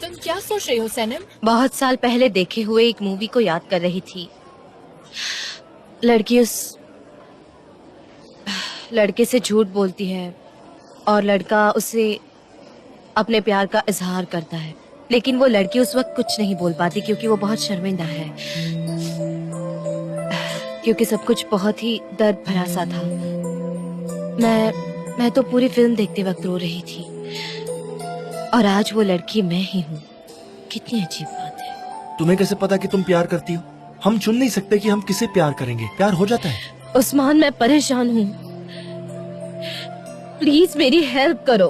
तुम क्या सोच रही हो सनम? बहुत साल पहले देखे हुए एक मूवी को याद कर रही थी। लड़की उस लड़के से झूठ बोलती है और लड़का उसे अपने प्यार का इजहार करता है, लेकिन वो लड़की उस वक्त कुछ नहीं बोल पाती क्योंकि वो बहुत शर्मिंदा है, क्योंकि सब कुछ बहुत ही दर्द भरा सा था। मैं तो पूरी फिल्म देखते वक्त रो रही थी और आज वो लड़की मैं ही हूँ। कितनी अजीब बात है। तुम्हें कैसे पता कि तुम प्यार करती हो? हम चुन नहीं सकते कि हम किसे प्यार करेंगे, प्यार हो जाता है। उस्मान, मैं परेशान हूँ, प्लीज मेरी हेल्प करो।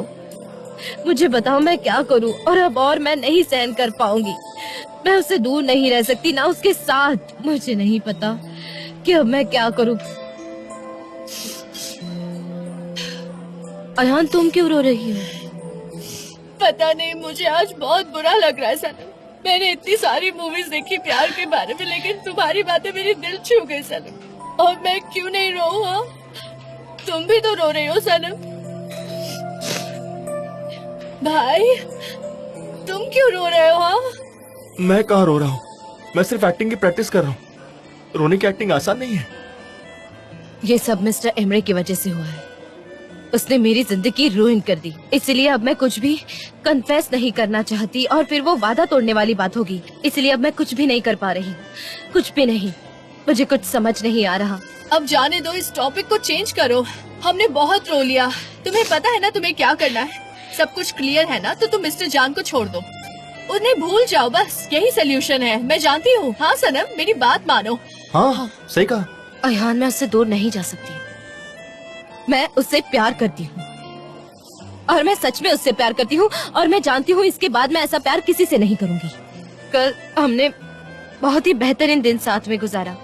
मुझे बताओ मैं क्या करूँ, और मैं नहीं सहन कर पाऊंगी। मैं उससे दूर नहीं रह सकती, ना उसके साथ। मुझे नहीं पता कि अब मैं क्या करूँ। अयान, तुम क्यों रो रही हो? पता नहीं, मुझे आज बहुत बुरा लग रहा है सनम। मैंने इतनी सारी मूवीज देखी प्यार के बारे में, लेकिन तुम्हारी बातें मेरी दिल छू गई सनम। और मैं क्यों नहीं रो? हाँ, तुम भी तो रो रही हो सनम। भाई, तुम क्यों रो रहे हो? हाँ, मैं कहाँ रो रहा हूँ, मैं सिर्फ एक्टिंग की प्रैक्टिस कर रहा हूँ। रोने की एक्टिंग आसान नहीं है। ये सब मिस्टर एमरे की वजह से हुआ है। उसने मेरी जिंदगी रूइन कर दी, इसलिए अब मैं कुछ भी कन्फेस नहीं करना चाहती और फिर वो वादा तोड़ने वाली बात होगी। इसलिए अब मैं कुछ भी नहीं कर पा रही, कुछ भी नहीं। मुझे कुछ समझ नहीं आ रहा। अब जाने दो, इस टॉपिक को चेंज करो। हमने बहुत रो लिया। तुम्हें पता है ना तुम्हें क्या करना है? सब कुछ क्लियर है ना? तो तुम मिस्टर जान को छोड़ दो, उन्हें भूल जाओ, बस यही सोल्यूशन है। मैं जानती हूँ। हाँ सनम, मेरी बात मानो। हाँ, सही कहा। अयान, मैं उससे दूर नहीं जा सकती। मैं उससे प्यार करती हूँ और मैं सच में उससे प्यार करती हूँ, और मैं जानती हूँ इसके बाद मैं ऐसा प्यार किसी से नहीं करूँगी। कल हमने बहुत ही बेहतरीन दिन साथ में गुजारा।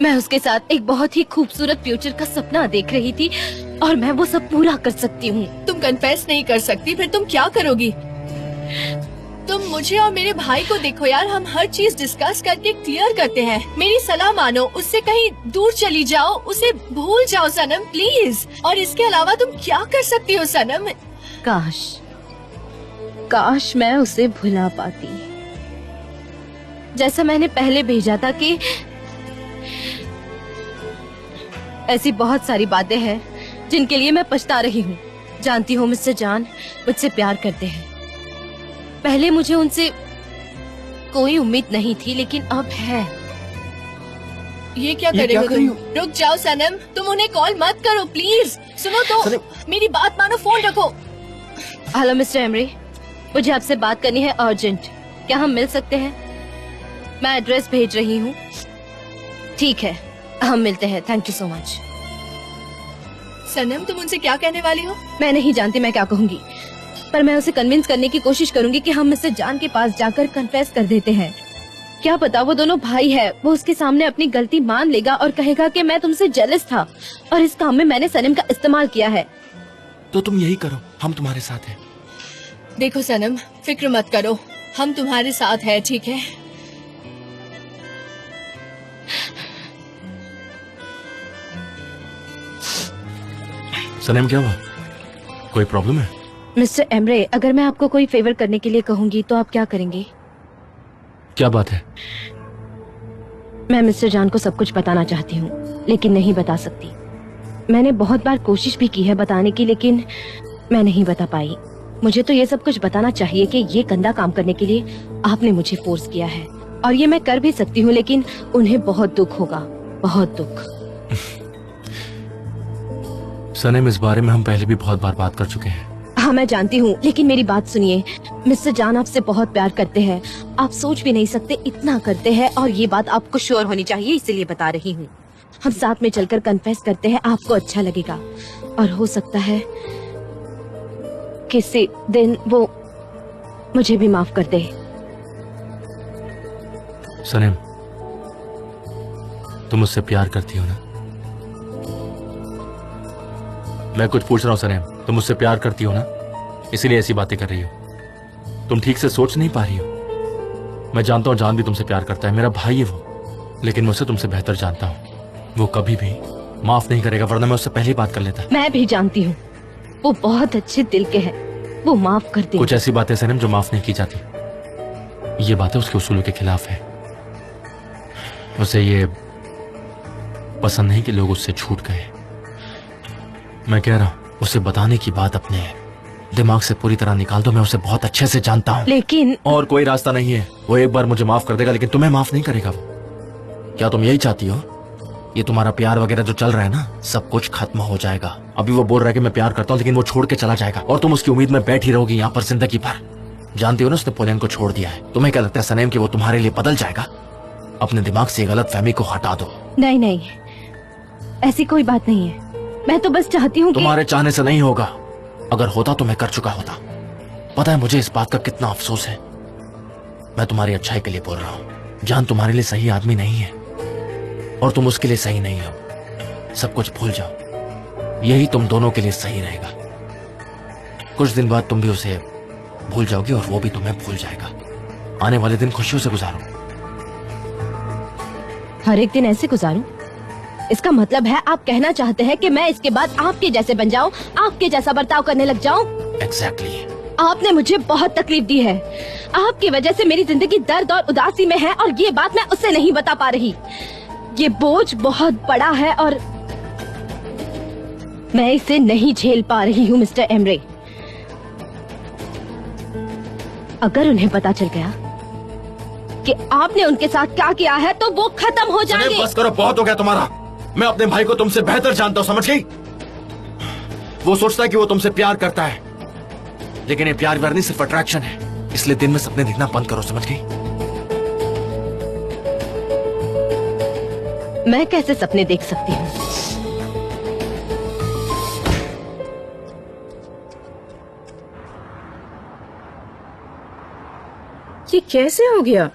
मैं उसके साथ एक बहुत ही खूबसूरत फ्यूचर का सपना देख रही थी और मैं वो सब पूरा कर सकती हूँ। तुम कन्फेस नहीं कर सकती, फिर तुम क्या करोगी? तुम मुझे और मेरे भाई को देखो यार, हम हर चीज डिस्कस करके क्लियर करते हैं। मेरी सलाह मानो, उससे कहीं दूर चली जाओ, उसे भूल जाओ सनम, प्लीज। और इसके अलावा तुम क्या कर सकती हो सनम? काश मैं उसे भुला पाती, जैसा मैंने पहले भेजा था। कि ऐसी बहुत सारी बातें हैं जिनके लिए मैं पछता रही हूँ। जानती हूँ मिस्टर जान मुझसे प्यार करते हैं। पहले मुझे उनसे कोई उम्मीद नहीं थी, लेकिन अब है। ये क्या कर रही हो? रुक जाओ सनम, तुम उन्हें कॉल मत करो प्लीज। सुनो तो, मेरी बात मानो, फोन रखो। हेलो मिस्टर एमरे, मुझे आपसे बात करनी है अर्जेंट। क्या हम मिल सकते हैं? मैं एड्रेस भेज रही हूँ। ठीक है, हम मिलते हैं। Thank you so much. Sanam, तुम उनसे क्या कहने वाली हो? मैं नहीं जानती मैं क्या कहूँगी, पर मैं उसे कन्विंस करने की कोशिश करूंगी कि हम मिस्टर जान के पास जाकर कन्फेस कर देते हैं। क्या पता वो दोनों भाई है, वो उसके सामने अपनी गलती मान लेगा और कहेगा कि मैं तुमसे जेलस था और इस काम में मैंने सनम का इस्तेमाल किया है। तो तुम यही करो, हम तुम्हारे साथ हैं। देखो सनम, फिक्र मत करो, हम तुम्हारे साथ हैं, ठीक है? सनम, क्या हुआ? कोई प्रॉब्लम है? मिस्टर एमरे, अगर मैं आपको कोई फेवर करने के लिए कहूंगी तो आप क्या करेंगे? क्या बात है? मैं मिस्टर जान को सब कुछ बताना चाहती हूँ, लेकिन नहीं बता सकती। मैंने बहुत बार कोशिश भी की है बताने की, लेकिन मैं नहीं बता पाई। मुझे तो ये सब कुछ बताना चाहिए कि ये गंदा काम करने के लिए आपने मुझे फोर्स किया है, और ये मैं कर भी सकती हूँ, लेकिन उन्हें बहुत दुख होगा, बहुत दुख। सनम, इस बारे में हम पहले भी बहुत बार बात कर चुके हैं। हाँ मैं जानती हूँ, लेकिन मेरी बात सुनिए। मिस्टर जान आपसे बहुत प्यार करते हैं, आप सोच भी नहीं सकते इतना करते हैं, और ये बात आपको श्योर होनी चाहिए, इसलिए बता रही हूँ। हम साथ में चलकर कन्फेस करते हैं, आपको अच्छा लगेगा, और हो सकता है किसी दिन वो मुझे भी माफ कर दे। सनम, तुम मुझसे प्यार करती हो ना? मैं कुछ पूछ रहा हूँ सनेम, तुम मुझसे प्यार करती हो ना? इसीलिए ऐसी बातें कर रही हो। तुम ठीक से सोच नहीं पा रही हो। मैं जानता हूँ जान भी तुमसे प्यार करता है, मेरा भाई है वो, लेकिन मैं उसे तुमसे बेहतर जानता हूँ। वो कभी भी माफ नहीं करेगा, वरना मैं उससे पहले ही बात कर लेता। मैं भी जानती हूँ वो बहुत अच्छे दिल के हैं, वो माफ कर देंगे। कुछ ऐसी बातें सनम जो माफ नहीं की जाती। ये बातें उसके उसूलों के खिलाफ है। उसे ये पसंद नहीं कि लोग उससे छूट गए। मैं कह रहा हूं उसे बताने की बात अपने दिमाग से पूरी तरह निकाल दो। मैं उसे बहुत अच्छे से जानता हूं। लेकिन और कोई रास्ता नहीं है। वो एक बार मुझे माफ कर देगा, लेकिन तुम्हें माफ नहीं करेगा वो। क्या तुम यही चाहती हो? ये तुम्हारा प्यार वगैरह जो चल रहा है ना, सब कुछ खत्म हो जाएगा। अभी वो बोल रहा है कि मैं प्यार करता हूँ, लेकिन वो छोड़ के चला जाएगा और तुम उसकी उम्मीद में बैठी रहोगी यहाँ पर जिंदगी भर। जानती हो ना उसने पोलियन को छोड़ दिया है। तुम्हें क्या लगता है सनेम कि वो तुम्हारे लिए बदल जाएगा? अपने दिमाग से गलत फहमी को हटा दो। नहीं नहीं, ऐसी कोई बात नहीं है। मैं तो बस चाहती हूँ तुम्हारे चाहने से नहीं होगा। अगर होता तो मैं कर चुका होता। पता है मुझे इस बात का कितना अफसोस है। मैं तुम्हारी अच्छाई के लिए बोल रहा हूँ। जान तुम्हारे लिए सही आदमी नहीं है और तुम उसके लिए सही नहीं हो। सब कुछ भूल जाओ, यही तुम दोनों के लिए सही रहेगा। कुछ दिन बाद तुम भी उसे भूल जाओगे और वो भी तुम्हें भूल जाएगा। आने वाले दिन खुशियों से गुजारो। हर एक दिन ऐसे गुजारूं? इसका मतलब है आप कहना चाहते हैं कि मैं इसके बाद आपके जैसे बन जाऊं, आपके जैसा बर्ताव करने लग जाऊं? एग्जैक्टली। आपने मुझे बहुत तकलीफ दी है। आपकी वजह से मेरी जिंदगी दर्द और उदासी में है और ये बात मैं उससे नहीं बता पा रही। ये बोझ बहुत बड़ा है और मैं इसे नहीं झेल पा रही हूँ मिस्टर एमरे। अगर उन्हें पता चल गया कि आपने उनके साथ क्या किया है तो वो खत्म हो जाएंगे। बस करो, बहुत हो गया तुम्हारा। मैं अपने भाई को तुमसे बेहतर जानता हूँ, समझ गई? वो सोचता है कि वो तुमसे प्यार करता है, लेकिन ये प्यार व्यार नहीं, सिर्फ अट्रैक्शन है। इसलिए दिन में सपने देखना बंद करो, समझ गई? मैं कैसे सपने देख सकती हूँ? ये कैसे हो गया?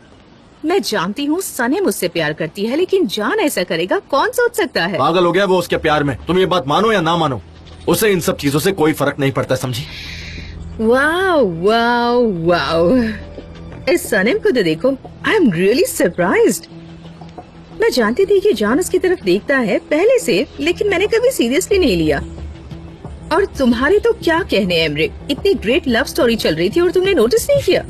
मैं जानती हूँ सने मुझसे प्यार करती है, लेकिन जान ऐसा करेगा कौन सोच सकता है? पागल हो गया वो उसके प्यार में। तुम ये बात मानो या ना मानो, उसे इन सब चीजों से कोई फर्क नहीं पड़ता, समझी? वाओ वाओ वाओ, इस सनेम को तो देखो। I am really surprised. मैं जानती थी कि जान उसकी तरफ देखता है पहले से, लेकिन मैंने कभी सीरियसली नहीं लिया। और तुम्हारे तो क्या कहने एमरे, इतनी ग्रेट लव स्टोरी चल रही थी और तुमने नोटिस नहीं किया?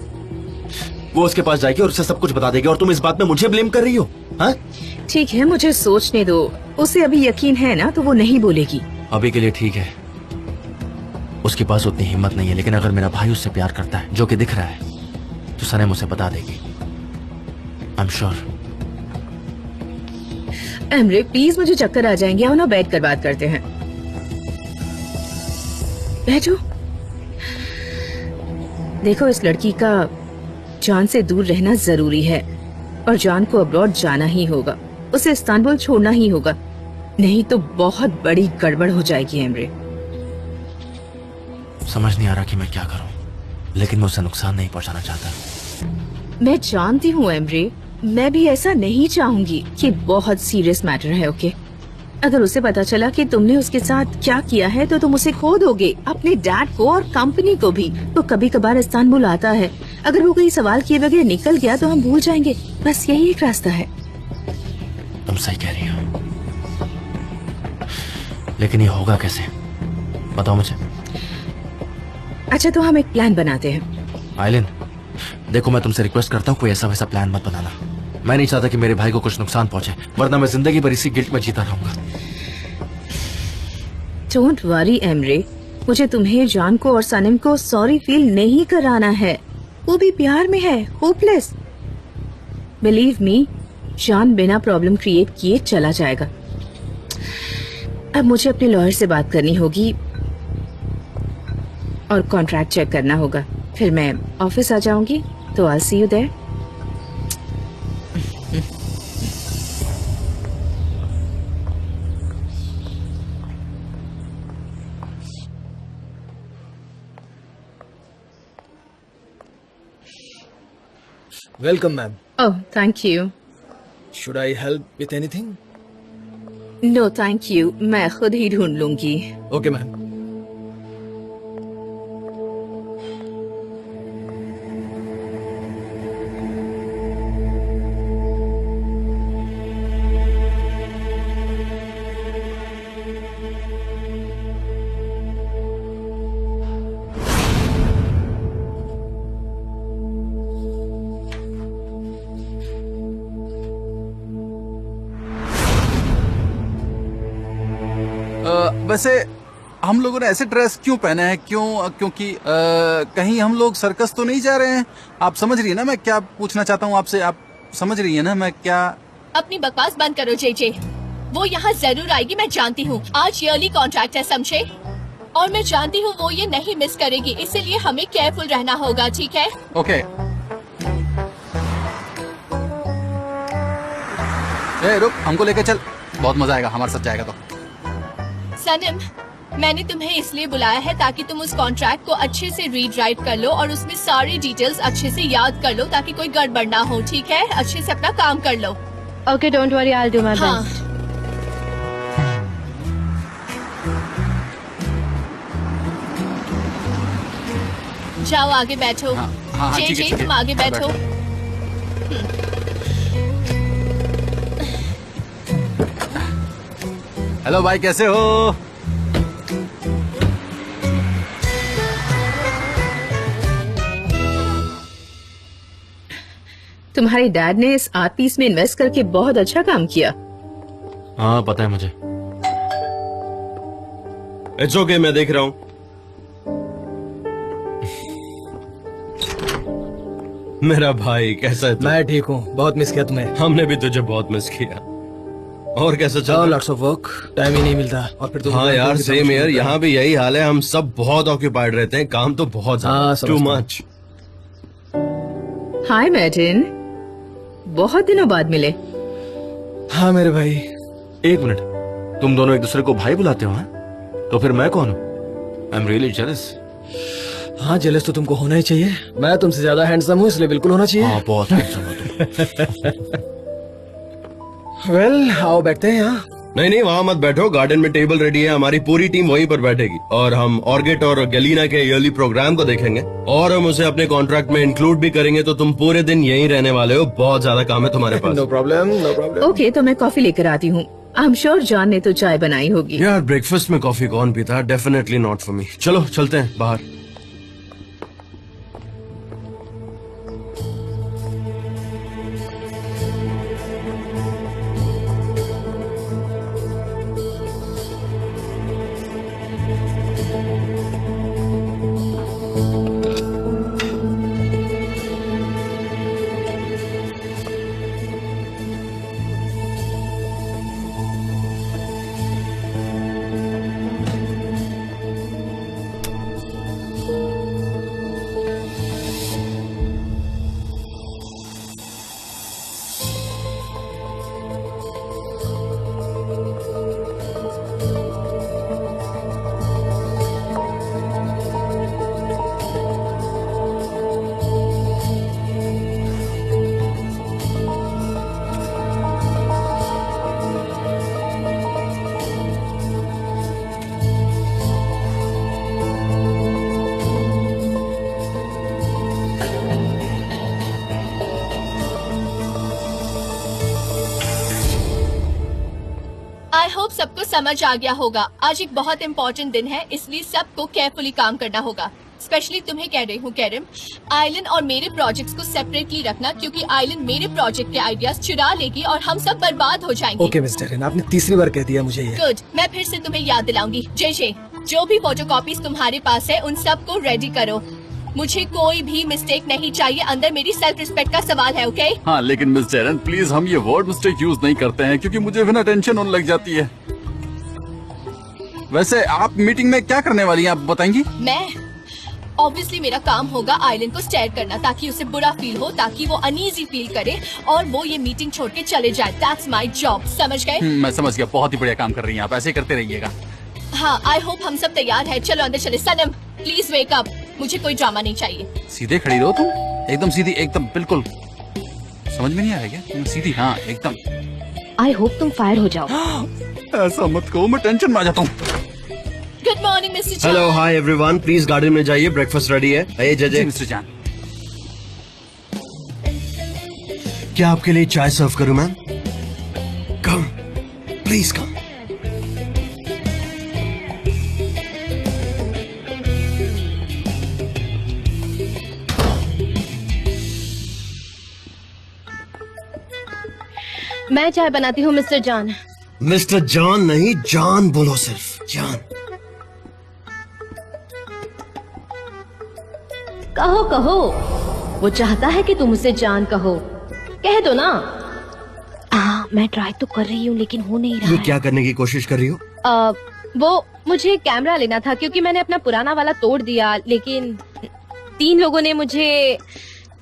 वो उसके पास जाएगी और उसे सब कुछ बता देगी और तुम इस बात में मुझे ब्लेम कर रही हो? हाँ? ठीक है, मुझे सोचने दो। उसे अभी यकीन है ना, तो वो नहीं बोलेगी। अभी के लिए ठीक है। उसके पास उतनी हिम्मत नहीं है, लेकिन अगर मेरा भाई उससे प्यार करता है, जो कि दिख रहा है, तो सनेम उसे बता देगी। I am sure. Emre please, मुझे चक्कर आ जाएंगे। आओ ना बैठ कर बात करते हैं। बैठो। देखो, इस लड़की का जान से दूर रहना जरूरी है और जान को अब्रॉड जाना ही होगा। उसे इस्तांबुल छोड़ना ही होगा, नहीं तो बहुत बड़ी गड़बड़ हो जाएगी। एमरे, समझ नहीं आ रहा कि मैं क्या करूं, लेकिन मैं उसे नुकसान नहीं पहुंचाना चाहता। मैं जानती हूँ एमरे, मैं भी ऐसा नहीं चाहूंगी। कि बहुत सीरियस मैटर है, ओके? अगर उसे पता चला कि तुमने उसके साथ क्या किया है तो तुम उसे खो दोगे, अपने डैड को और कंपनी को भी। तो कभी कभार इस्तांबुल आता है, अगर वो कोई सवाल किए बगैर निकल गया तो हम भूल जाएंगे। बस यही एक रास्ता है। तुम सही कह रही हो, लेकिन ये होगा कैसे, बताओ मुझे। अच्छा, तो हम एक प्लान बनाते हैं। आइलिन, देखो मैं तुमसे रिक्वेस्ट करता हूँ, कोई ऐसा वैसा प्लान मत बनाना। मैं नहीं चाहता कि मेरे भाई को कुछ नुकसान पहुंचे, वरना मैं जिंदगी भर इसी गिल्ट में जीता रहूंगा। डोंट वरी एमरे, मुझे तुम्हें, जान को और सनम को सॉरी फील नहीं कराना है। वो भी प्यार में है, होपलेस। बिलीव मी, जान बिना प्रॉब्लम क्रिएट किए चला जाएगा। अब मुझे अपने लॉयर से बात करनी होगी और कॉन्ट्रैक्ट चेक करना होगा। फिर मैं ऑफिस आ जाऊंगी, तो I see you there. Welcome, ma'am. Oh, thank you. Should I help with anything? No thank you, मैं खुद ही ढूंढ लूंगी। Okay ma'am. वैसे हम लोगों ने ऐसे ड्रेस क्यों पहने हैं? क्योंकि कहीं हम लोग सर्कस तो नहीं जा रहे हैं? आप समझ रही है ना मैं क्या पूछना चाहता हूँ आपसे? आप समझ रही है ना मैं क्या? अपनी बकवास बंद करो जे। वो यहाँ जरूर आएगी, मैं जानती हूँ। आज ईयरली कॉन्ट्रैक्ट है, समझे? और मैं जानती हूँ वो ये नहीं मिस करेगी, इसलिए हमें केयरफुल रहना होगा, ठीक है? ओके। रुक, हमको लेकर चल, बहुत मजा आएगा हमारे साथ जाएगा तो। सनम, मैंने तुम्हें इसलिए बुलाया है ताकि तुम उस कॉन्ट्रैक्ट को अच्छे से रीड राइट कर लो और उसमें सारी डिटेल्स अच्छे से याद कर लो ताकि कोई गड़बड़ ना हो, ठीक है? अच्छे से अपना काम कर लो। Okay, don't worry, I will do my हाँ। बेस्ट। जाओ आगे बैठो। हाँ, ठीक है, जे ठीक है। तुम आगे बैठो। हेलो भाई, कैसे हो? तुम्हारे डैड ने इस आर्ट पीस में इन्वेस्ट करके बहुत अच्छा काम किया। हाँ पता है मुझे। इट्स ओके, मैं देख रहा हूँ। मेरा भाई कैसा है तू? मैं ठीक हूँ, बहुत मिस किया तुम्हें। हमने भी तुझे बहुत मिस किया। और कैसा चल रहा है? लॉट्स ऑफ वर्क, टाइम ही नहीं मिलता। और फिर तुम हाँ यार, सेम यार, यहाँ भी यही हाल है। हम सब बहुत ऑक्यूपाइड रहते हैं, काम तो बहुत हाँ, टू समझता हूँ। मच। हाय मैटिन, बहुत दिनों बाद मिले। हाँ मेरे भाई। एक मिनट, तुम दोनों एक दूसरे को भाई बुलाते हो? हाँ? तो फिर मैं कौन हूँ? I am really jealous. हाँ, जेलस तो तुमको होना ही चाहिए। मैं तुमसे ज्यादा हैंडसम हूँ, इसलिए बिल्कुल होना चाहिए। हाँ बहुत handsome हो तुम। वेल, आओ बैठते हैं यहाँ। नहीं, वहाँ मत बैठो, गार्डन में टेबल रेडी है, हमारी पूरी टीम वहीं पर बैठेगी और हम ऑर्गेट और गलीना के ईयरली प्रोग्राम को देखेंगे और हम उसे अपने कॉन्ट्रैक्ट में इंक्लूड भी करेंगे। तो तुम पूरे दिन यहीं रहने वाले हो, बहुत ज्यादा काम है तुम्हारे पास। No problem, no problem. Okay, तो मैं कॉफी लेकर आती हूँ। आई एम श्योर जॉन ने तो चाय बनाई होगी। यार, ब्रेकफास्ट में कॉफी कौन पीता? Definitely not for me. चलो चलते हैं बाहर। आई होप सबको समझ आ गया होगा। आज एक बहुत इम्पोर्टेंट दिन है, इसलिए सबको केयरफुली काम करना होगा। स्पेशली तुम्हें कह रही हूँ कैरम, आइलैंड और मेरे प्रोजेक्ट्स को सेपरेटली रखना, क्योंकि आइलैंड मेरे प्रोजेक्ट के आइडियाज चुरा लेगी और हम सब बर्बाद हो जाएंगे। ओके मिस्टर एन, आपने तीसरी बार कह दिया मुझे ये। गुड, मैं फिर से तुम्हें याद दिलाऊंगी। जे जो भी फोटोकॉपीज तुम्हारे पास है उन सब को रेडी करो। मुझे कोई भी मिस्टेक नहीं चाहिए, अंदर मेरी सेल्फ रिस्पेक्ट का सवाल है। ओके? हाँ, लेकिन मिस जेरन प्लीज हम ये वर्ड मिस्टेक यूज नहीं करते हैं क्योंकि मुझे बिना टेंशन होने लग जाती है। वैसे आप मीटिंग में क्या करने वाली हैं, आप बताएंगी? मैं ऑब्वियसली मेरा काम होगा आइलैंड को स्टेयर करना, ताकि उसे बुरा फील हो, ताकि वो अनईजी फील करे और वो ये मीटिंग छोड़ के चले जाए। दैट्स माय जॉब, समझ गए? मैं समझ गया, बहुत ही बढ़िया काम कर रही हैं आप, ऐसे ही करते रहिएगा। हाँ, आई होप हम सब तैयार है। चलो अंदर चले। सनम प्लीज वेक अप, मुझे कोई ड्रामा नहीं चाहिए। सीधे खड़ी रहो तुम, एकदम सीधी, एकदम बिल्कुल। समझ में नहीं आ रहा क्या? तुम सीधी, हाँ एकदम। आई होप तुम फायर हो जाओ। ऐसा मत कहो, मैं टेंशन में आ जाता हूँ। गुड मॉर्निंग मिस्टर जान। Hello, hi everyone, please garden में जाइए, ब्रेकफास्ट रेडी है। आइए जी जय। मिस्टर जान। क्या आपके लिए चाय सर्व करूं मैम? Come, please come. मैं चाय बनाती हूँ मिस्टर जान। मिस्टर जॉन नहीं, जॉन बोलो, सिर्फ जॉन। कहो कहो, वो चाहता है कि तुम उसे जान कहो। कह दो ना। मैं ट्राई तो कर रही हूँ लेकिन हो नहीं रहा ये है। क्या करने की कोशिश कर रही हो? वो मुझे कैमरा लेना था क्योंकि मैंने अपना पुराना वाला तोड़ दिया, लेकिन 3 लोगों ने मुझे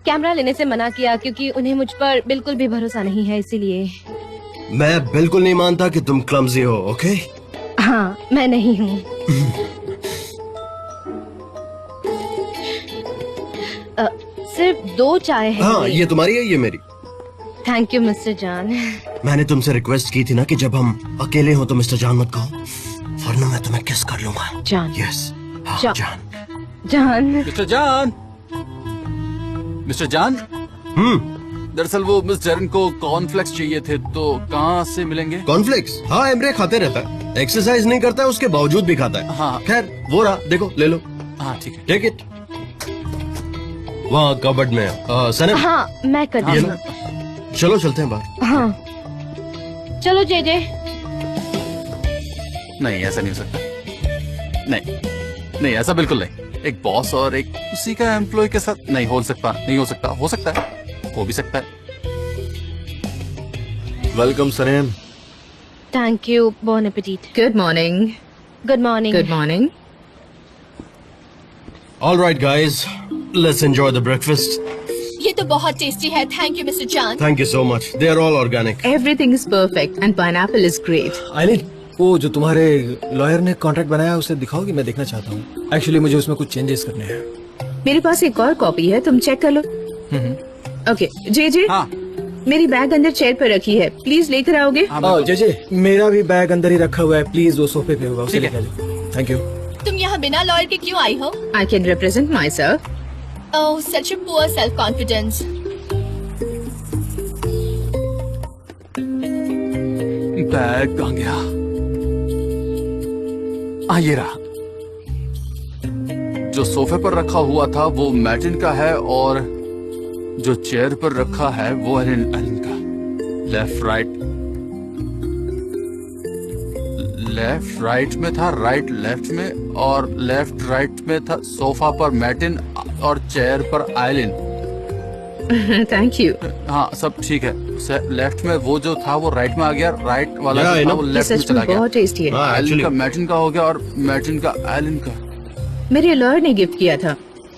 कैमरा लेने से मना किया क्योंकि उन्हें मुझ पर बिल्कुल भी भरोसा नहीं है, इसीलिए। मैं बिल्कुल नहीं मानता कि तुम क्लमजी हो, ओके? हाँ, मैं नहीं हूँ। सिर्फ 2 चाय है। हाँ, ये तुम्हारी है, ये मेरी। थैंक यू मिस्टर जान। मैंने तुमसे रिक्वेस्ट की थी ना कि जब हम अकेले हो तो मिस्टर जान मत कहो, वरना मैं तुम्हें किस कर लूंगा। जान। यस, हाँ, जान। जान। जान। मिस्टर जान, मिस्टर जान। दरअसल वो मिस जरन को कॉर्नफ्लेक्स चाहिए थे, तो कहाँ से मिलेंगे? कॉर्नफ्लेक्स? हाँ, एमरे खाते रहता है, एक्सरसाइज नहीं करता है, उसके बावजूद भी खाता है। हाँ। खैर, वो रहा, देखो, ले लो। हाँ ठीक है। Take it. वहाँ कबर्ड में है। सनम, हाँ, मैं करती ये हूँ। लो। चलो चलते हैं बाहर। हाँ, चलो जे। नहीं, ऐसा नहीं हो सकता। नहीं, ऐसा बिल्कुल नहीं। एक बॉस और एक उसी का एम्प्लॉय के साथ नहीं हो सकता। नहीं हो सकता, हो सकता है, हो भी सकता है। Welcome Sanam. Thank you, bon appetit. Good morning. Good morning. Good morning. All right, guys, let's enjoy the breakfast. ये तो बहुत टेस्टी है। थैंक यू मिस्टर जान। Thank you so much. They are all organic. Everything is perfect and pineapple is great. आइलिन, वो जो तुम्हारे lawyer ने contract बनाया उसे दिखाओगे? मैं देखना चाहता हूँ। एक्चुअली मुझे उसमें कुछ चेंजेस करने हैं। मेरे पास एक और कॉपी है, तुम चेक कर लो। ओके, जे। हाँ। मेरी बैग अंदर चेयर पर रखी है, प्लीज लेकर आओगे? जे, मेरा भी बैग अंदर ही रखा हुआ है, प्लीज वो सोफे पे होगा, उसे ठीक है। लेकर जाओ। Thank you. तुम यहाँ बिना लॉयर के क्यों आई हो? I can represent myself. Oh, such a poor self confidence. Bag कहाँ गया? ये रहा। जो सोफे पर रखा हुआ था वो मैटिन का है, और जो चेयर पर रखा है वो एलन का। लेफ्ट राइट में था, राइट लेफ्ट में, और लेफ्ट राइट में था। सोफा पर मैटिन और चेयर पर आइलिन। Thank you. हाँ, सब ठीक है। लेफ्ट में वो जो था वो राइट में आ गया, राइट वाला Yeah, जो I था know. वो ये लेफ्ट में सच चला में गया। बहुत टेस्टी है। हाँ, आइलिन actually. का मैटिन का हो गया और मैटिन का आइलिन का। मेरे लॉयर ने गिफ्ट किया था।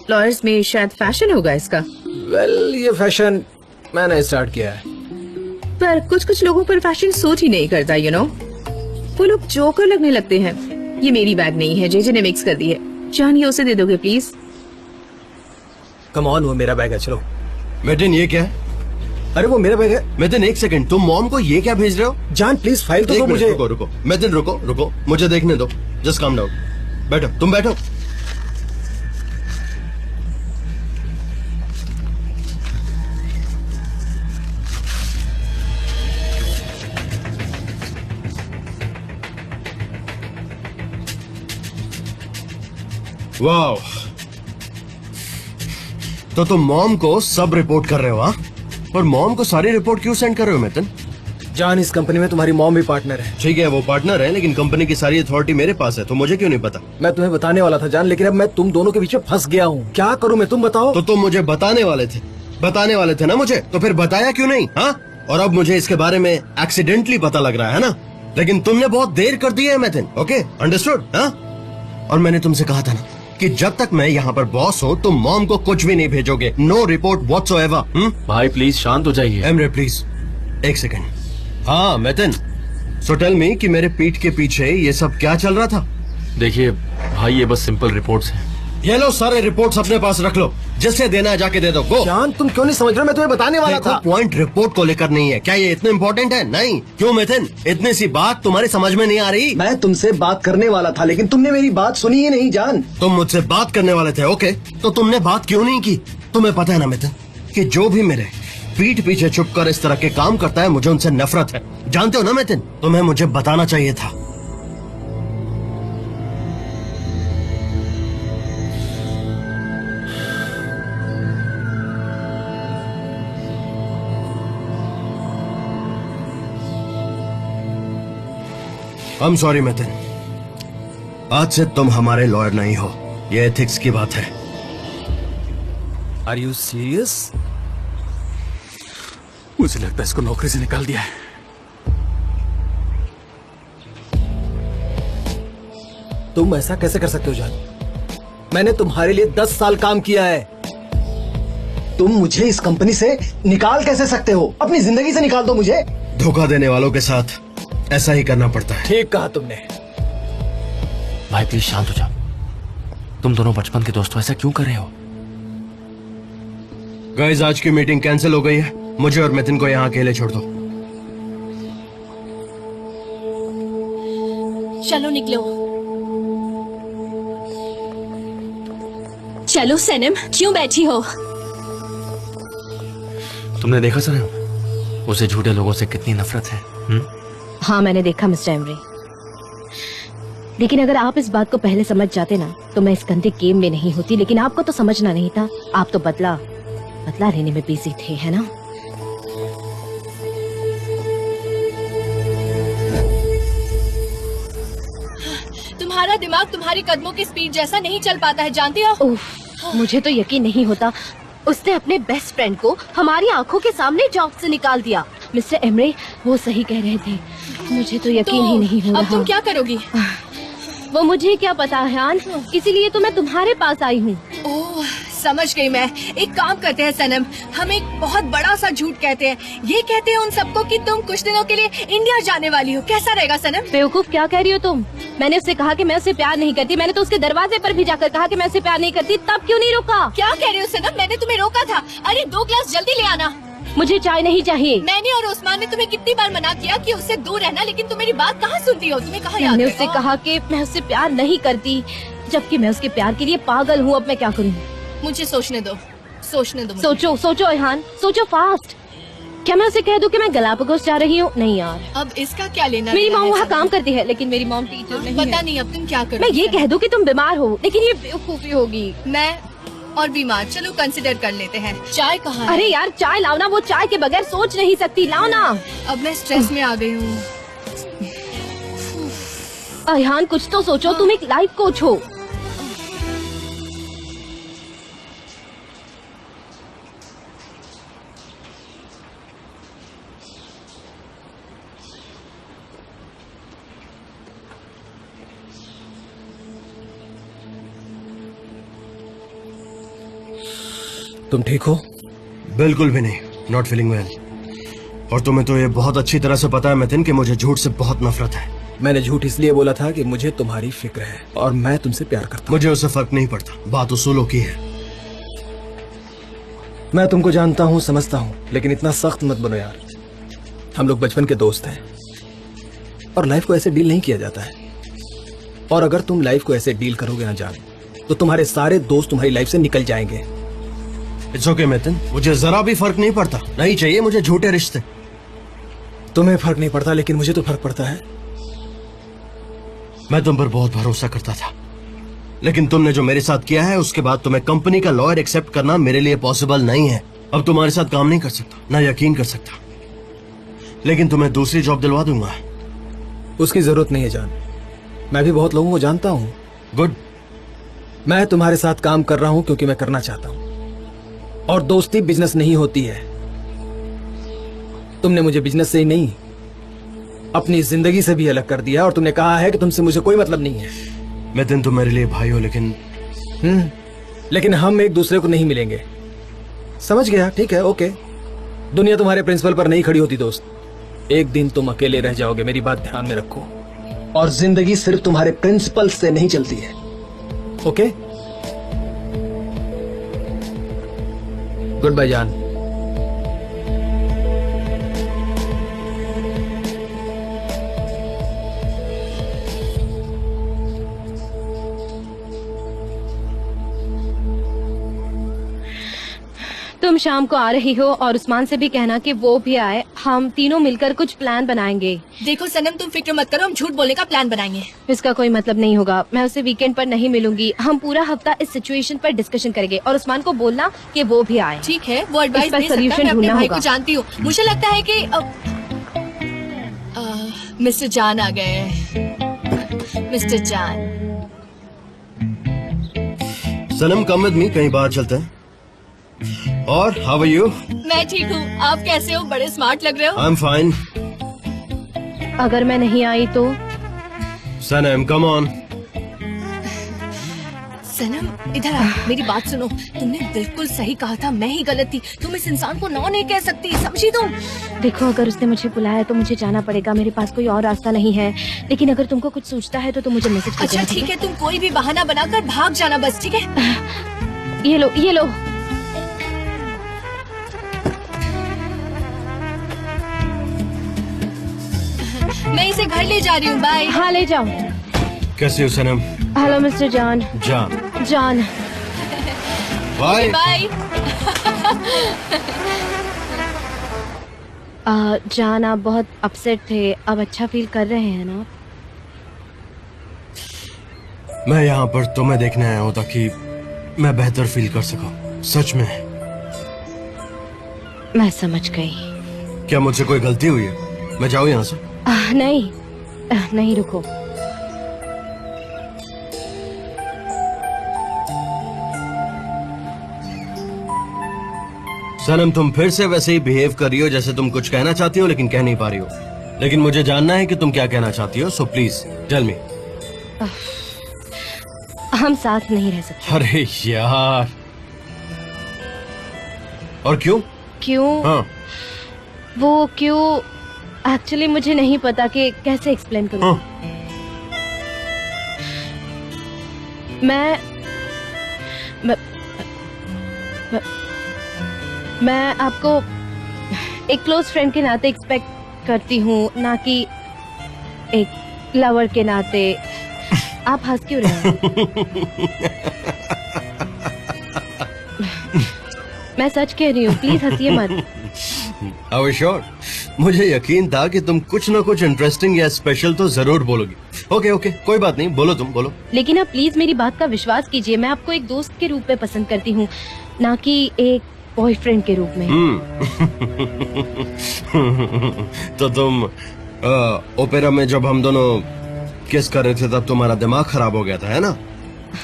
लॉयर्स में शायद फैशन होगा इसका, वेल, ये फैशन मैंने स्टार्ट किया है। पर कुछ लोगों पर फैशन सूट ही नहीं करता, यू नो। वो लोग जोकर लगने लगते हैं। ये मेरी बैग नहीं है, जे ने मिक्स कर दी है। जान, ये उसे दे दोगे प्लीज? कम ऑन, वो मेरा बैग है, चलो। मेटिन, ये क्या है? अरे वो मेरा बैग है। मेटिन, एक सेकंड, तुम मॉम को ये क्या भेज रहे हो? जान प्लीज फाइल तो एक दो मिनट, मुझे। रुको। मेटिन, रुको, मुझे देखने दो। Just calm down. बैठो, तुम बैठो। वाओ, तो तुम मॉम को सब रिपोर्ट कर रहे हो? हाँ, और मॉम को सारी रिपोर्ट क्यों सेंड कर रहे हो मेतन? जान, इस कंपनी में तुम्हारी मॉम भी पार्टनर है। ठीक है, वो पार्टनर है, लेकिन कंपनी की सारी अथॉरिटी मेरे पास है, तो मुझे क्यों नहीं पता? मैं तुम्हें बताने वाला था जान, लेकिन अब मैं तुम दोनों के बीच में फंस गया हूँ। क्या करूँ मैं, तुम बताओ। तो तुम मुझे बताने वाले थे ना मुझे, तो फिर बताया क्यों नहीं? हाँ, और अब मुझे इसके बारे में एक्सीडेंटली पता लग रहा है ना, लेकिन तुमने बहुत देर कर दी है मेथन। Okay, understood? हाँ, और मैंने तुमसे कहा था ना कि जब तक मैं यहाँ पर बॉस हूँ तुम मॉम को कुछ भी नहीं भेजोगे। No report whatsoever. भाई प्लीज शांत हो जाइए। एमरे प्लीज, एक सेकंड। हाँ मेथन, सो टेल मी कि मेरे पीठ के पीछे ये सब क्या चल रहा था? देखिए भाई, ये बस सिंपल रिपोर्ट्स हैं। ये लो सारे रिपोर्ट्स अपने पास रख लो, जिससे देना है जाके दे दो। गो। जान तुम क्यों नहीं समझ रहे हो? मैं तुम्हें बताने वाला था। पॉइंट रिपोर्ट को लेकर नहीं है क्या? ये इतना इम्पोर्टेंट है? नहीं। क्यों मिथुन, इतनी सी बात तुम्हारी समझ में नहीं आ रही? मैं तुमसे बात करने वाला था लेकिन तुमने मेरी बात सुनी ही नहीं जान। तुम मुझसे बात करने वाले थे, ओके, तो तुमने बात क्यों नहीं की? तुम्हें पता है ना मिथुन कि जो भी मेरे पीठ पीछे छुप कर इस तरह के काम करता है, मुझे उनसे नफरत है। जानते हो ना मिथुन, तुम्हें मुझे बताना चाहिए था। I'm sorry मिथुन, आज से तुम हमारे लॉयर नहीं हो। ये एथिक्स की बात है। Are you serious? मुझे लगता है इसको नौकरी से निकाल दिया है। तुम ऐसा कैसे कर सकते हो जान? मैंने तुम्हारे लिए 10 साल काम किया है। तुम मुझे इस कंपनी से निकाल कैसे सकते हो? अपनी जिंदगी से निकाल दो मुझे। धोखा देने वालों के साथ ऐसा ही करना पड़ता है। ठीक कहा तुमने। भाई प्लीज शांत हो जाओ। तुम दोनों बचपन के दोस्त हो, ऐसा क्यों कर रहे हो? गाइस, आज की मीटिंग कैंसिल हो गई है। मुझे और मिथुन को यहाँ अकेले छोड़ दो। चलो निकलो। चलो सनम, क्यों बैठी हो? तुमने देखा सनम, उसे झूठे लोगों से कितनी नफरत है। हाँ मैंने देखा मिस्टर एमरे, लेकिन अगर आप इस बात को पहले समझ जाते ना तो मैं इस गंदे गेम में नहीं होती। लेकिन आपको तो समझना नहीं था, आप तो बदला लेने में बिजी थे, है ना? तुम्हारा दिमाग तुम्हारी कदमों की स्पीड जैसा नहीं चल पाता है, जानती हो? उफ, मुझे तो यकीन नहीं होता उसने अपने बेस्ट फ्रेंड को हमारी आंखों के सामने जॉब से निकाल दिया। मिस्टर एमरे वो सही कह रहे थे, मुझे तो यकीन ही नहीं हो रहा। अब तुम क्या करोगी? वो मुझे क्या पता है, इसीलिए तो मैं तुम्हारे पास आई हूँ। ओह, समझ गई मैं। एक काम करते हैं सनम, हम एक बहुत बड़ा सा झूठ कहते हैं। ये कहते हैं उन सबको कि तुम कुछ दिनों के लिए इंडिया जाने वाली हो। कैसा रहेगा सनम? बेवकूफ, क्या कह रही हो तुम? मैंने उससे कहा कि मैं उससे प्यार नहीं करती। मैंने तो उसके दरवाजे पर भी जाकर कहा कि मैं उससे प्यार नहीं करती, तब क्यों नहीं रोका? क्या कह रही हो सनम? मैंने तुम्हें रोका था। अरे 2 ग्लास जल्दी ले आना। मुझे चाय नहीं चाहिए। मैंने और उस्मान ने तुम्हें कितनी बार मना किया कि उससे दूर रहना, लेकिन तुम मेरी बात कहाँ सुनती हो? तुम्हें कहाँ याद मैंने है? उससे कहा कि मैं उससे प्यार नहीं करती, जबकि मैं उसके प्यार के लिए पागल हूँ। अब मैं क्या करूँ? मुझे सोचने दो, सोचने दो मुझे। सोचो सोचो इहान, सोचो फास्ट। क्या मैं उसे कह दूं कि मैं गलापागोस जा रही हूँ? नहीं यार, अब इसका क्या लेना? मेरी देना मॉम है वहाँ सनम? काम करती है, लेकिन मेरी मॉम टीचर नहीं पता है। नहीं अब तुम क्या करो। मैं ये कह दूं कि तुम बीमार हो, लेकिन ये बेवकूफी होगी। मैं और बीमार, चलो कंसिडर कर लेते हैं। चाय कहाँ है? अरे यार चाय लाओ ना, वो चाय के बगैर सोच नहीं सकती, लाओ ना। अब मैं स्ट्रेस में आ गई हूँ। इहान कुछ तो सोचो, तुम एक लाइफ कोच हो। तुम ठीक हो? बिल्कुल भी नहीं, नॉट फीलिंग वेल। और तुम्हें तो ये बहुत अच्छी तरह से पता है मिथुन कि मुझे झूठ से बहुत नफरत है। मैंने झूठ इसलिए बोला था कि मुझे तुम्हारी फिक्र है और मैं तुमसे प्यार करता हूँ। मुझे उससे फर्क नहीं पड़ता, बात उसूलों की है। मैं तुमको जानता हूँ, समझता हूँ, लेकिन इतना सख्त मत बनो यार। हम लोग बचपन के दोस्त हैं और लाइफ को ऐसे डील नहीं किया जाता है। और अगर तुम लाइफ को ऐसे डील करोगे ना जान, तो तुम्हारे सारे दोस्त तुम्हारी लाइफ से निकल जाएंगे। इट्स ओके मिथुन, मुझे जरा भी फर्क नहीं पड़ता। नहीं चाहिए मुझे झूठे रिश्ते। तुम्हें फर्क नहीं पड़ता, लेकिन मुझे तो फर्क पड़ता है। मैं तुम पर बहुत भरोसा करता था, लेकिन तुमने जो मेरे साथ किया है उसके बाद तुम्हें कंपनी का लॉयर एक्सेप्ट करना मेरे लिए पॉसिबल नहीं है। अब तुम्हारे साथ काम नहीं कर सकता, ना यकीन कर सकता, लेकिन तुम्हें दूसरी जॉब दिलवा दूंगा। उसकी जरूरत नहीं है जान, मैं भी बहुत लोगों को जानता हूँ। गुड। मैं तुम्हारे साथ काम कर रहा हूँ क्योंकि मैं करना चाहता हूँ, और दोस्ती बिजनेस नहीं होती है। तुमने मुझे बिजनेस से ही नहीं, अपनी जिंदगी से भी अलग कर दिया, और तुमने कहा है कि तुमसे मुझे कोई मतलब नहीं है। मिथुन, तुम मेरे लिए भाई हो, लेकिन हम एक दूसरे को नहीं मिलेंगे। समझ गया? ठीक है, ओके। दुनिया तुम्हारे प्रिंसिपल पर नहीं खड़ी होती दोस्त। एक दिन तुम अकेले रह जाओगे, मेरी बात ध्यान में रखो। और जिंदगी सिर्फ तुम्हारे प्रिंसिपल से नहीं चलती है, ओके? गुड बाय जान। तुम शाम को आ रही हो और उस्मान से भी कहना कि वो भी आए। हम तीनों मिलकर कुछ प्लान बनाएंगे। देखो सनम, तुम फिक्र मत करो, हम झूठ बोलने का प्लान बनाएंगे। इसका कोई मतलब नहीं होगा। मैं उसे वीकेंड पर नहीं मिलूंगी। हम पूरा हफ्ता इस सिचुएशन पर डिस्कशन करेंगे और उस्मान को बोलना कि वो भी आए। ठीक है, वो एडवाइस इसका दे सकता है, solution मैं अपने ढूंढना भाई होगा। को जानती हूँ। मुझे लगता है कि मिस्टर जान आ गए। मिस्टर जान, सनम कम विद मी, कहीं बाहर चलते हैं। और हाउ आर यू? मैं ठीक हूँ, आप कैसे हो? बड़े स्मार्ट लग रहे हो। I am fine. अगर मैं नहीं आई तो? सनम कम ऑन। सनम इधर आ, मेरी बात सुनो। तुमने बिल्कुल सही कहा था, मैं ही गलत थी। तुम इस इंसान को नो नहीं कह सकती, समझी तुम? देखो, अगर उसने मुझे बुलाया तो मुझे जाना पड़ेगा। मेरे पास कोई और रास्ता नहीं है। लेकिन अगर तुमको कुछ सोचता है तो तुम मुझे मैसेज कर अच्छा देना, ठीक है, तुम कोई भी बहाना बनाकर भाग जाना बस, ठीक है? ये लो, ये लो। मैं इसे घर ले जा रही हूँ, बाय। हाँ, ले जाओ। कैसे हो सनम? हेलो मिस्टर जान। जान। जान, बाय। बाय। जान, आप बहुत अपसेट थे। अब अच्छा फील कर रहे हैं ना? मैं यहाँ पर तुम्हें देखने आया हूँ ताकि मैं बेहतर फील कर सकूं। सच में। मैं समझ गई। क्या मुझसे कोई गलती हुई है? मैं जाऊँ यहाँ से? नहीं, नहीं, रुको। सनम, तुम फिर से वैसे ही बिहेव कर रही हो जैसे तुम कुछ कहना चाहती हो लेकिन कह नहीं पा रही हो। लेकिन मुझे जानना है कि तुम क्या कहना चाहती हो, सो प्लीज टेल मी। हम साथ नहीं रह सकते। अरे यार, और क्यों? क्यों? हाँ, वो क्यों एक्चुअली मुझे नहीं पता कि कैसे एक्सप्लेन करूं। हाँ। मैं आपको एक क्लोज फ्रेंड के नाते एक्सपेक्ट करती हूँ, ना कि एक लवर के नाते। आप हंस क्यों रहे हैं? मैं सच कह रही हूँ, प्लीज हंसिए मत। Are you sure? मुझे यकीन था कि तुम कुछ न कुछ इंटरेस्टिंग या स्पेशल तो जरूर बोलोगी। ओके ओके, कोई बात नहीं, बोलो, तुम बोलो। लेकिन आप प्लीज मेरी बात का विश्वास कीजिए। मैं आपको एक दोस्त के रूप में पसंद करती हूँ, ना कि एक बॉयफ्रेंड के रूप में। तो तुम ओपेरा में जब हम दोनों किस कर रहे थे तब तुम्हारा दिमाग खराब हो गया था, है ना?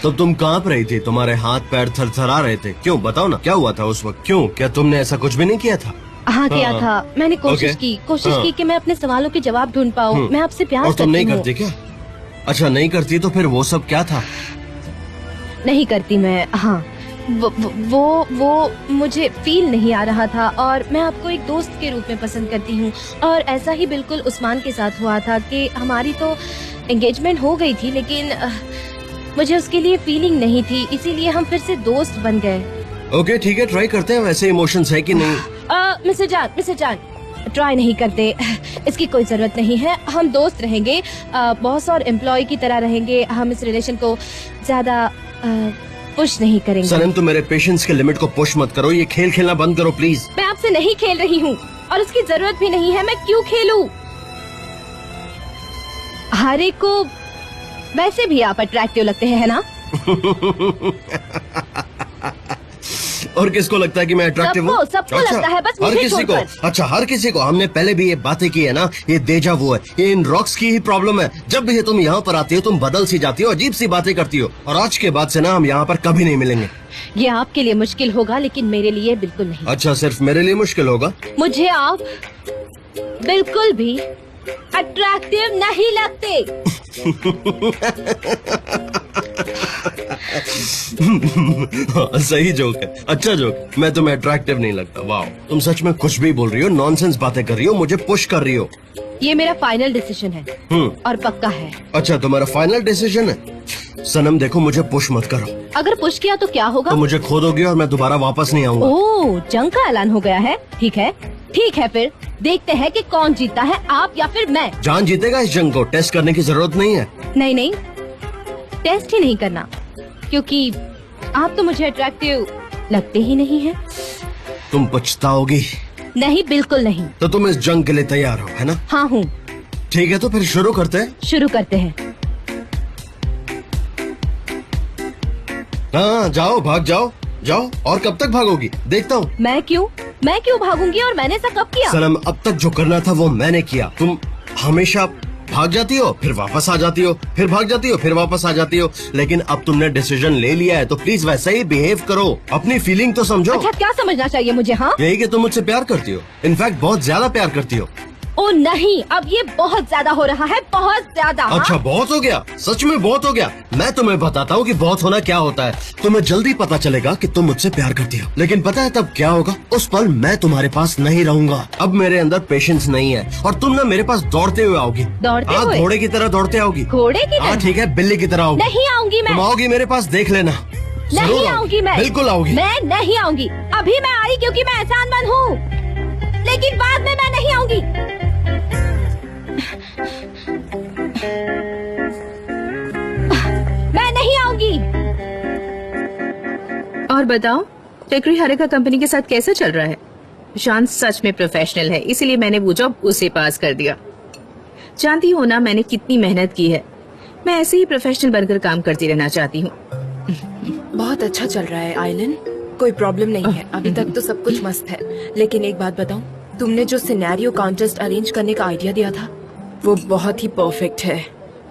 तब तुम कांप रही थी, तुम्हारे हाथ पैर थरथरा रहे थे। क्यों, बताओ ना, क्या हुआ था उस वक्त? क्यों, क्या तुमने ऐसा कुछ भी नहीं किया था? हाँ, किया हाँ। था। मैंने कोशिश की कि मैं अपने सवालों के जवाब ढूंढ पाऊँ। मैं आपसे प्यार और तुम नहीं करती करती क्या? अच्छा, नहीं करती तो फिर वो सब क्या था? नहीं करती मैं। हाँ, वो मुझे फील नहीं आ रहा था और मैं आपको एक दोस्त के रूप में पसंद करती हूँ। और ऐसा ही बिल्कुल उस्मान के साथ हुआ था कि हमारी तो एंगेजमेंट हो गई थी, लेकिन मुझे उसके लिए फीलिंग नहीं थी, इसीलिए हम फिर से दोस्त बन गए। ओके ठीक है, ट्राई करते हैं। वैसे इमोशंस है कि नहीं? मिस्टर जान, ट्राई नहीं करते, इसकी कोई जरूरत नहीं है। हम दोस्त रहेंगे, बॉस और एम्प्लॉय की तरह रहेंगे। हम इस रिलेशन को ज्यादा पुश नहीं करेंगे। सनम, तुम मेरे पेशेंस के लिमिट को पुश मत करो। ये खेल खेलना बंद करो प्लीज। मैं आपसे नहीं खेल रही हूँ और उसकी जरूरत भी नहीं है। मैं क्यों खेलूं? हर एक को वैसे भी आप अट्रैक्टिव लगते हैं, है ना? और किसको लगता है कि मैं अट्रैक्टिव हूँ? सबको लगता है, बस हर मुझे किसी को। छोड़कर। अच्छा, हर किसी को। हमने पहले भी ये बातें की है ना, ये देजा वो है, ये इन रॉक्स की ही प्रॉब्लम है। जब भी तुम यहाँ पर आती हो तुम बदल सी जाती हो, अजीब सी बातें करती हो। और आज के बाद से ना हम यहाँ पर कभी नहीं मिलेंगे। ये आपके लिए मुश्किल होगा, लेकिन मेरे लिए बिल्कुल नहीं। अच्छा, सिर्फ मेरे लिए मुश्किल होगा? मुझे आप बिल्कुल भी अट्रैक्टिव नहीं लगते। सही जोक है, अच्छा जोक। मैं तुम्हें अट्रैक्टिव नहीं लगता। वाह, तुम सच में कुछ भी बोल रही हो, नॉनसेंस बातें कर रही हो, मुझे पुश कर रही हो। ये मेरा फाइनल डिसीजन है और पक्का है। अच्छा, तुम्हारा फाइनल डिसीजन है? सनम देखो, मुझे पुश मत करो। अगर पुश किया तो क्या होगा? तो मुझे खो दोगे और मैं दोबारा वापस नहीं आऊंगा। ओह, जंग का ऐलान हो गया है। ठीक है, ठीक है, फिर देखते हैं कि कौन जीतता है, आप या फिर मैं। जान जीतेगा इस जंग को, टेस्ट करने की जरूरत नहीं है। नहीं नहीं, टेस्ट ही नहीं करना, क्योंकि आप तो मुझे अट्रैक्टिव लगते ही नहीं हैं। तुम पछताओगी। नहीं, बिल्कुल नहीं। तो तुम इस जंग के लिए तैयार हो, है ना? हाँ हूँ। ठीक है, तो फिर शुरू करते हैं। शुरू करते हैं। हाँ, जाओ, भाग जाओ, जाओ। और कब तक भागोगी? देखता हूँ। मैं क्यों भागूंगी? और मैंने ऐसा कब किया? सनम, अब तक जो करना था वो मैंने किया। तुम हमेशा भाग जाती हो, फिर वापस आ जाती हो, फिर भाग जाती हो, फिर वापस आ जाती हो। लेकिन अब तुमने डिसीजन ले लिया है तो प्लीज वैसा ही बिहेव करो। अपनी फीलिंग तो समझो। अच्छा, क्या समझना चाहिए मुझे? हाँ, यही कि तुम मुझसे प्यार करती हो, इनफैक्ट बहुत ज्यादा प्यार करती हो। ओ नहीं, अब ये बहुत ज्यादा हो रहा है, बहुत ज्यादा। अच्छा, बहुत हो गया, सच में बहुत हो गया। मैं तुम्हें बताता हूँ कि बहुत होना क्या होता है। तुम्हें जल्दी पता चलेगा कि तुम मुझसे प्यार करती हो, लेकिन पता है तब क्या होगा? उस पल मैं तुम्हारे पास नहीं रहूंगा। अब मेरे अंदर पेशेंस नहीं है और तुम ना मेरे पास दौड़ते हुए आओगी। दौड़ते हुए? घोड़े की तरह दौड़ते आओगी। घोड़े की तरह? हाँ ठीक है, बिल्ली की तरह आओगी। नहीं आऊंगी मैं। तुम आओगी मेरे पास, देख लेना। नहीं आऊंगी मैं। बिल्कुल आओगी। मैं नहीं आऊंगी। अभी मैं आई क्योंकि मैं एहसानमंद हूँ, लेकिन बाद में मैं नहीं आऊंगी। मैं नहीं आऊंगी। और बताओ, टेकरी हरेका कंपनी के साथ कैसा चल रहा है? शान सच में प्रोफेशनल है, इसीलिए मैंने वो जॉब उसे पास कर दिया। जानती हो ना मैंने कितनी मेहनत की है। मैं ऐसे ही प्रोफेशनल बनकर काम करती रहना चाहती हूँ। बहुत अच्छा चल रहा है आइलन, कोई प्रॉब्लम नहीं है। अभी तक तो सब कुछ मस्त है। लेकिन एक बात बताऊं, तुमने जो सिनेरियो कॉन्टेस्ट अरेंज करने का आइडिया दिया था वो बहुत ही परफेक्ट है।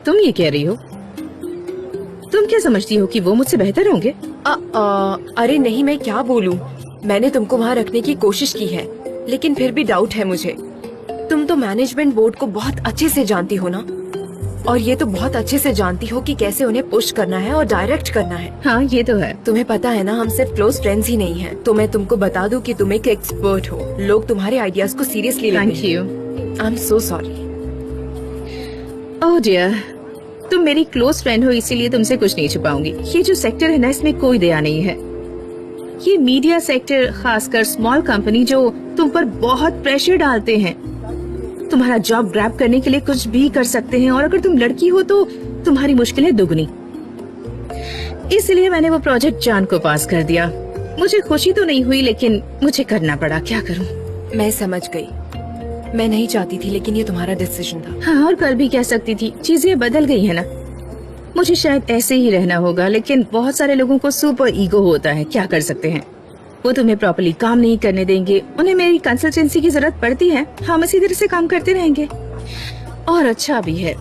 तुम ये कह रही हो? तुम क्या समझती हो कि वो मुझसे बेहतर होंगे? अरे नहीं, मैं क्या बोलूं। मैंने तुमको वहाँ रखने की कोशिश की है, लेकिन फिर भी डाउट है मुझे। तुम तो मैनेजमेंट बोर्ड को बहुत अच्छे से जानती हो ना, और ये तो बहुत अच्छे से जानती हो कि कैसे उन्हें पुश करना है और डायरेक्ट करना है। हाँ, ये तो है। तुम्हें पता है ना, हम सिर्फ क्लोज फ्रेंड्स ही नहीं हैं। तो मैं तुमको बता दूं कि तुम एक एक्सपर्ट हो। लोग तुम्हारे आइडियाज को सीरियसली लेते हैं। Thank you. I am so sorry. Oh dear, तुम मेरी क्लोज फ्रेंड हो, इसीलिए तुमसे कुछ नहीं छुपाऊंगी। ये जो सेक्टर है ना, इसमें कोई दया नहीं है। ये मीडिया सेक्टर, खासकर स्मॉल कंपनी जो तुम पर बहुत प्रेशर डालते हैं, तुम्हारा जॉब ग्रैब करने के लिए कुछ भी कर सकते हैं। और अगर तुम लड़की हो तो तुम्हारी मुश्किलें दुगनी। इसलिए मैंने वो प्रोजेक्ट जान को पास कर दिया। मुझे खुशी तो नहीं हुई, लेकिन मुझे करना पड़ा, क्या करूं। मैं समझ गई। मैं नहीं चाहती थी, लेकिन ये तुम्हारा डिसीजन था। हाँ, और कल भी कह सकती थी। चीजें बदल गई है ना। मुझे शायद ऐसे ही रहना होगा, लेकिन बहुत सारे लोगों को सुपर ईगो होता है, क्या कर सकते हैं। वो तुम्हें प्रॉपर्ली काम नहीं करने देंगे। उन्हें मेरी कंसल्टेंसी की जरूरत पड़ती है, हम इसी तरह से काम करते रहेंगे। और अच्छा भी है,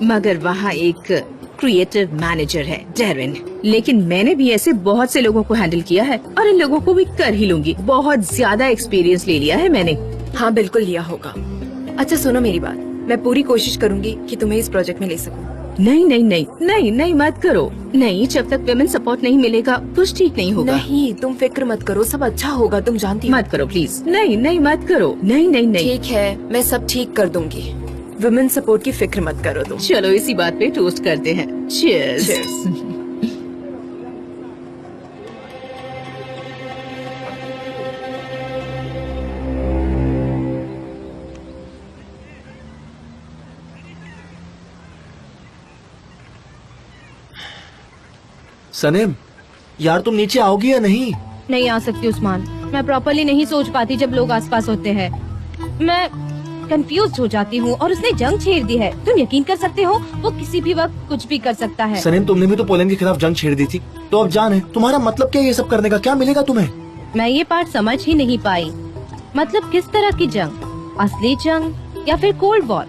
मगर वहाँ एक क्रिएटिव मैनेजर है, डेरिन। लेकिन मैंने भी ऐसे बहुत से लोगों को हैंडल किया है और इन लोगों को भी कर ही लूंगी। बहुत ज्यादा एक्सपीरियंस ले लिया है मैंने। हाँ, बिल्कुल लिया होगा। अच्छा सुनो मेरी बात, मैं पूरी कोशिश करूंगी कि तुम्हें इस प्रोजेक्ट में ले सकूं। नहीं नहीं नहीं नहीं नहीं, मत करो। नहीं, जब तक विमेन सपोर्ट नहीं मिलेगा कुछ ठीक नहीं होगा। नहीं, तुम फिक्र मत करो, सब अच्छा होगा, तुम जानती हो। मत करो प्लीज। नहीं नहीं, मत करो। नहीं नहीं नहीं। ठीक है, मैं सब ठीक कर दूंगी। विमेन सपोर्ट की फिक्र मत करो तुम। चलो इसी बात पे टोस्ट करते हैं। Cheers. सनेम, यार तुम नीचे आओगी या नहीं? नहीं आ सकती उस्मान, मैं प्रॉपरली नहीं सोच पाती जब लोग आसपास होते हैं। मैं कंफ्यूज हो जाती हूँ और उसने जंग छेड़ दी है। तुम यकीन कर सकते हो, वो किसी भी वक्त कुछ भी कर सकता है। सनेम, तुमने भी तो पोलैंड के खिलाफ जंग छेड़ दी थी, तो अब जान है। तुम्हारा मतलब क्या ये सब करने का? क्या मिलेगा तुम्हें? मैं ये पार्ट समझ ही नहीं पाई। मतलब किस तरह की जंग? असली जंग या फिर कोल्ड वॉर?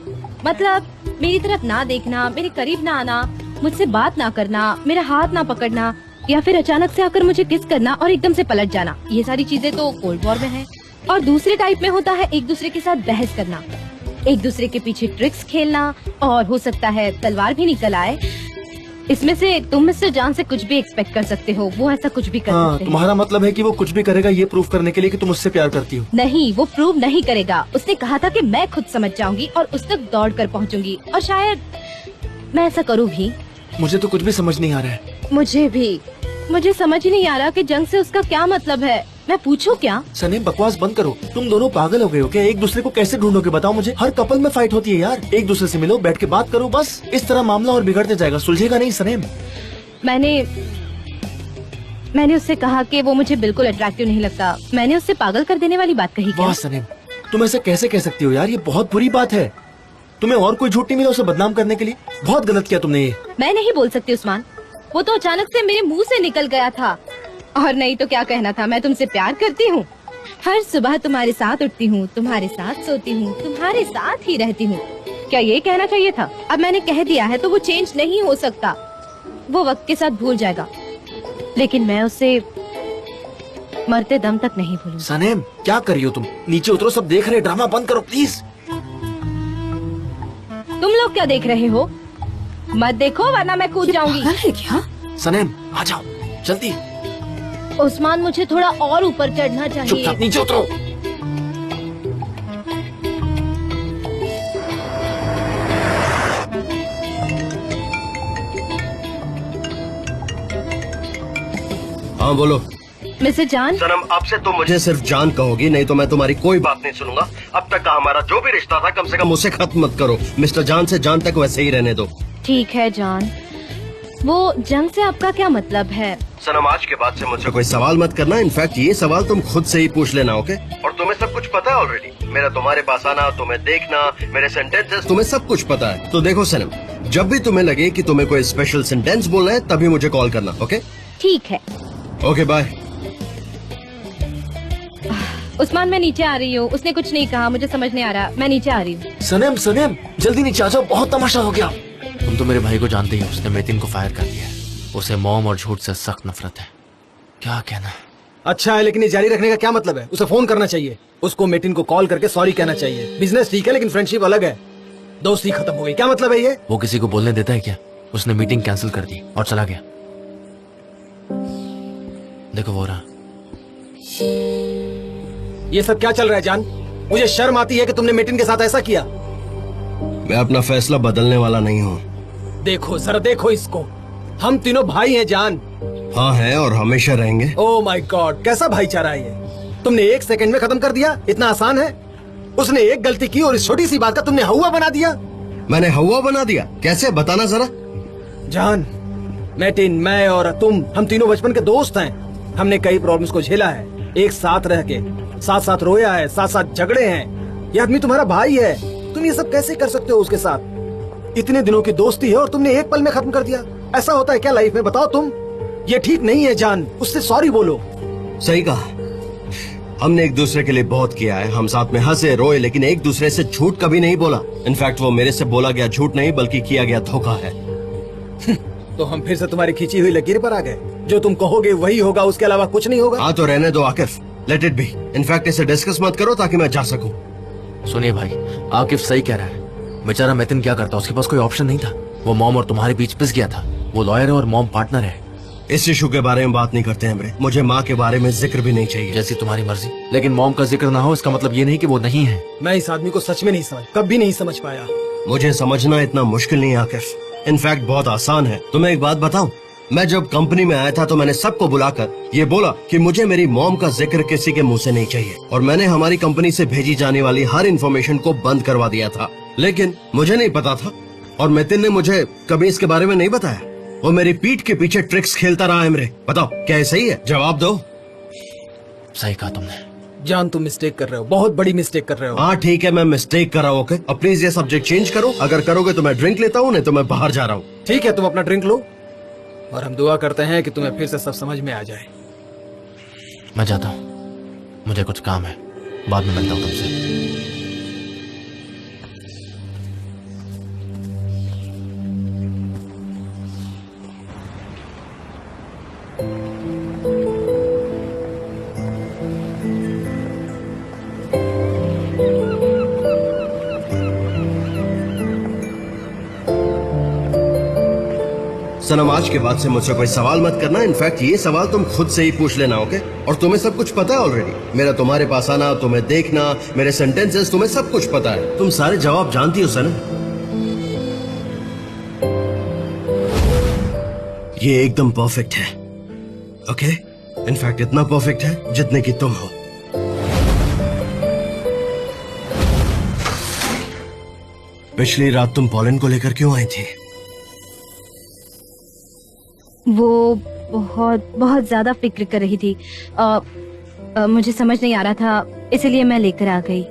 मतलब मेरी तरफ ना देखना, मेरे करीब ना आना, मुझसे बात ना करना, मेरा हाथ ना पकड़ना, या फिर अचानक से आकर मुझे किस करना और एकदम से पलट जाना। ये सारी चीजें तो कोल्ड वॉर में है। और दूसरे टाइप में होता है एक दूसरे के साथ बहस करना, एक दूसरे के पीछे ट्रिक्स खेलना, और हो सकता है तलवार भी निकल आए। इसमें से तुम मिस्टर जान से कुछ भी एक्सपेक्ट कर सकते हो, वो ऐसा कुछ भी कर हाँ, सकते हैं। तुम्हारा मतलब है कि वो कुछ भी करेगा ये प्रूव करने के लिए कि तुम उससे प्यार करती हो। नहीं, वो प्रूव नहीं करेगा। उसने कहा था कि मैं खुद समझ जाऊंगी और उस तक दौड़ कर पहुंचूंगी, और शायद मैं ऐसा करूँ भी। मुझे तो कुछ भी समझ नहीं आ रहा है। मुझे समझ ही नहीं आ रहा कि जंग से उसका क्या मतलब है। मैं पूछूं क्या? सनी बकवास बंद करो। तुम दोनों पागल हो गए हो क्या? एक दूसरे को कैसे ढूंढोगे बताओ मुझे। हर कपल में फाइट होती है यार। एक दूसरे से मिलो, बैठ के बात करो, बस। इस तरह मामला और बिगड़ते जाएगा, सुलझेगा नहीं सनेम। मैंने उससे कहा कि वो मुझे बिल्कुल अट्रैक्टिव नहीं लगता। मैंने उससे पागल कर देने वाली बात कही क्या? वाह सनेम, तुम ऐसे कैसे कह सकती हो यार? ये बहुत बुरी बात है। तुम्हें और कोई झूठ नहीं मिला उसे बदनाम करने के लिए? बहुत गलत किया तुमने ये। मैं नहीं बोल सकती उस्मान, वो तो अचानक से मेरे मुंह से निकल गया था। और नहीं तो क्या कहना था, मैं तुमसे प्यार करती हूँ। हर सुबह तुम्हारे साथ उठती हूँ, तुम्हारे साथ सोती हूँ, तुम्हारे साथ ही रहती हूँ। क्या ये कहना चाहिए था? अब मैंने कह दिया है तो वो चेंज नहीं हो सकता। वो वक्त के साथ भूल जाएगा, लेकिन मैं उसे मरते दम तक नहीं भूलूंगी। सनेम क्या कर रही हो तुम? नीचे उतरो, सब देख रहे। ड्रामा बंद करो प्लीज। तुम लोग क्या देख रहे हो? मत देखो वरना मैं कूद जाऊंगी। है क्या? सनेम आ जाओ जल्दी। उस्मान, मुझे थोड़ा और ऊपर चढ़ना चाहिए। चुपचाप नीचे उतरो। हाँ बोलो। मिस्टर जान, सनम अब से तुम मुझे सिर्फ जान कहोगी, नहीं तो मैं तुम्हारी कोई बात नहीं सुनूंगा। अब तक का हमारा जो भी रिश्ता था कम से कम उसे खत्म मत करो। मिस्टर जान से जान तक वैसे ही रहने दो। ठीक है जान। वो जंग से आपका क्या मतलब है? सनम आज के बाद से मुझसे कोई सवाल मत करना। इनफैक्ट ये सवाल तुम खुद से ही पूछ लेना, ओके? और तुम्हें सब कुछ पता है ऑलरेडी। मेरा तुम्हारे पास आना, तुम्हें देखना, मेरे सेंटेंसेस, तुम्हें सब कुछ पता है। तो देखो सनम, जब भी तुम्हें लगे कि तुम्हें कोई स्पेशल सेंटेंस बोलना है तभी मुझे कॉल करना, ओके? ठीक है। Okay bye. उस्मान, मैं नीचे आ रही हूँ। उसने कुछ नहीं कहा, मुझे समझ नहीं आ रहा। मैं नीचे आ रही हूँ। सनेम सनेम जल्दी नीचे आ जाओ, बहुत तमाशा हो गया। तुम तो मेरे भाई को जानते ही हो, उसने मेतिन को फायर कर दिया है। उसे मॉम और झूठ से सख्त नफरत है। क्या कहना? अच्छा है, लेकिन ये जारी रखने का क्या मतलब है? उसे फोन करना चाहिए, उसको मेटिन को कॉल करके सॉरी कहना चाहिए। बिजनेस ठीक है लेकिन फ्रेंडशिप अलग है। दोस्ती खत्म हो गई, क्या मतलब है ये? वो किसी को बोलने देता है क्या? उसने मीटिंग कैंसिल कर दी और चला गया। देखो वो रहा। ये सब क्या चल रहा है जान? मुझे शर्म आती है कि तुमने मेटिन के साथ ऐसा किया। मैं अपना फैसला बदलने वाला नहीं हूँ। देखो जरा, देखो इसको। हम तीनों भाई हैं जान। हाँ है और हमेशा रहेंगे। ओह माय गॉड, कैसा भाईचारा है ये? तुमने 1 सेकंड में खत्म कर दिया, इतना आसान है? उसने एक गलती की और इस छोटी सी बात का तुमने हवा बना दिया। मैंने हवा बना दिया? कैसे, बताना जरा। जान, मेटिन, मैं और तुम, हम तीनों बचपन के दोस्त हैं। हमने कई प्रॉब्लम्स को झेला है, एक साथ रह के, साथ साथ रोया है, साथ साथ झगड़े हैं। ये आदमी तुम्हारा भाई है, तुम ये सब कैसे कर सकते हो उसके साथ? इतने दिनों की दोस्ती है और तुमने एक पल में खत्म कर दिया। ऐसा होता है क्या लाइफ में, बताओ तुम? ये ठीक नहीं है जान, उससे सॉरी बोलो। सही कहा, हमने एक दूसरे के लिए बहुत किया है। हम साथ में हंसे रोए, लेकिन एक दूसरे से झूठ कभी नहीं बोला। इनफैक्ट वो मेरे से बोला गया झूठ नहीं बल्कि किया गया धोखा है। तो हम फिर से तुम्हारी खींची हुई लकीर पर आ गए। जो तुम कहोगे वही होगा, उसके अलावा कुछ नहीं होगा। हाँ तो रहने दो Akif, let it be. In fact इसे डिस्कस मत करो ताकि मैं जा सकूं। सुनिए भाई, आकिफ सही कह रहा है। बेचारा मेतिन क्या करता, उसके पास कोई ऑप्शन नहीं था। वो मॉम और तुम्हारे बीच पिस गया था। वो लॉयर है और मॉम पार्टनर है। इस इशू के बारे में बात नहीं करते हैं। मुझे माँ के बारे में जिक्र भी नहीं चाहिए। जैसी तुम्हारी मर्जी, लेकिन मॉम का जिक्र ना हो इसका मतलब ये नहीं कि वो नहीं है। मैं इस आदमी को सच में नहीं समझ, कभी नहीं समझ पाया। मुझे समझना इतना मुश्किल नहीं आकिफ, इनफैक्ट बहुत आसान है। तुम्हें एक बात बताऊं, मैं जब कंपनी में आया था तो मैंने सबको बुलाकर ये बोला कि मुझे मेरी मॉम का जिक्र किसी के मुंह से नहीं चाहिए, और मैंने हमारी कंपनी से भेजी जाने वाली हर इन्फॉर्मेशन को बंद करवा दिया था। लेकिन मुझे नहीं पता था और मेतिन ने मुझे कभी इसके बारे में नहीं बताया। वो मेरी पीठ के पीछे ट्रिक्स खेलता रहा है। मेरे बताओ क्या ये सही है? जवाब दो। सही कहा तुमने। जान, तुम मिस्टेक कर रहे हो, बहुत बड़ी मिस्टेक कर रहे हो। हाँ ठीक है, मैं मिस्टेक कर रहा हूँ। ओके, अब प्लीज ये सब्जेक्ट चेंज करो। अगर करोगे तो मैं ड्रिंक लेता हूँ, नहीं तो मैं बाहर जा रहा हूँ। ठीक है, तुम अपना ड्रिंक लो और हम दुआ करते हैं कि तुम्हें फिर से सब समझ में आ जाए। मैं जाता हूँ, मुझे कुछ काम है, बाद में मिलता हूँ तुमसे। सनम, आज के बाद से मुझसे कोई सवाल मत करना। इनफैक्ट ये सवाल तुम खुद से ही पूछ लेना, ओके? और तुम्हें सब कुछ पता है ऑलरेडी। मेरा तुम्हारे पास आना, तुम्हें देखना, मेरे सेंटेंसेस, तुम्हें सब कुछ पता है। तुम सारे जवाब जानती हो सनम। ये एकदम परफेक्ट है, ओके? इनफैक्ट इतना परफेक्ट है जितने की तुम हो। पिछली रात तुम पॉलन को लेकर क्यों आई थी? वो बहुत बहुत ज्यादा फिक्र कर रही थी। मुझे समझ नहीं आ रहा था, इसलिए मैं लेकर आ गई।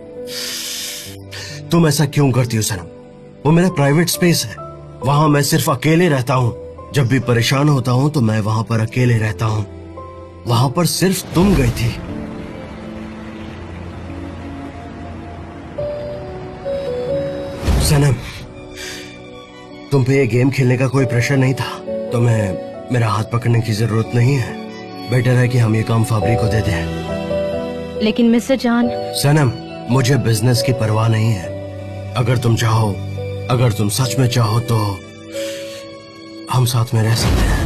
तुम ऐसा क्यों करती हो सनम? वो मेरा प्राइवेट स्पेस है, वहां मैं सिर्फ अकेले रहता हूँ। जब भी परेशान होता हूँ तो मैं वहां पर अकेले रहता हूँ। वहां पर सिर्फ तुम गई थी। सनम, तुम पे ये गेम खेलने का कोई प्रेशर नहीं था। तुम्हें मेरा हाथ पकड़ने की जरूरत नहीं है। बेटर है कि हम ये काम फाबरी को दे दें। लेकिन मिस्टर जान। सनम, मुझे बिजनेस की परवाह नहीं है। अगर तुम चाहो, अगर तुम सच में चाहो तो हम साथ में रह सकते हैं।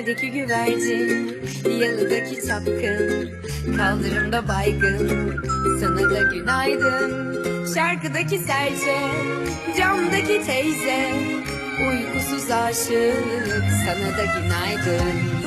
Perdeki güvercin, yalıdaki çapkın, kaldırımda baygın, sana da günaydın. Şarkıdaki serçe, camdaki teyze, uykusuz aşık, sana da günaydın.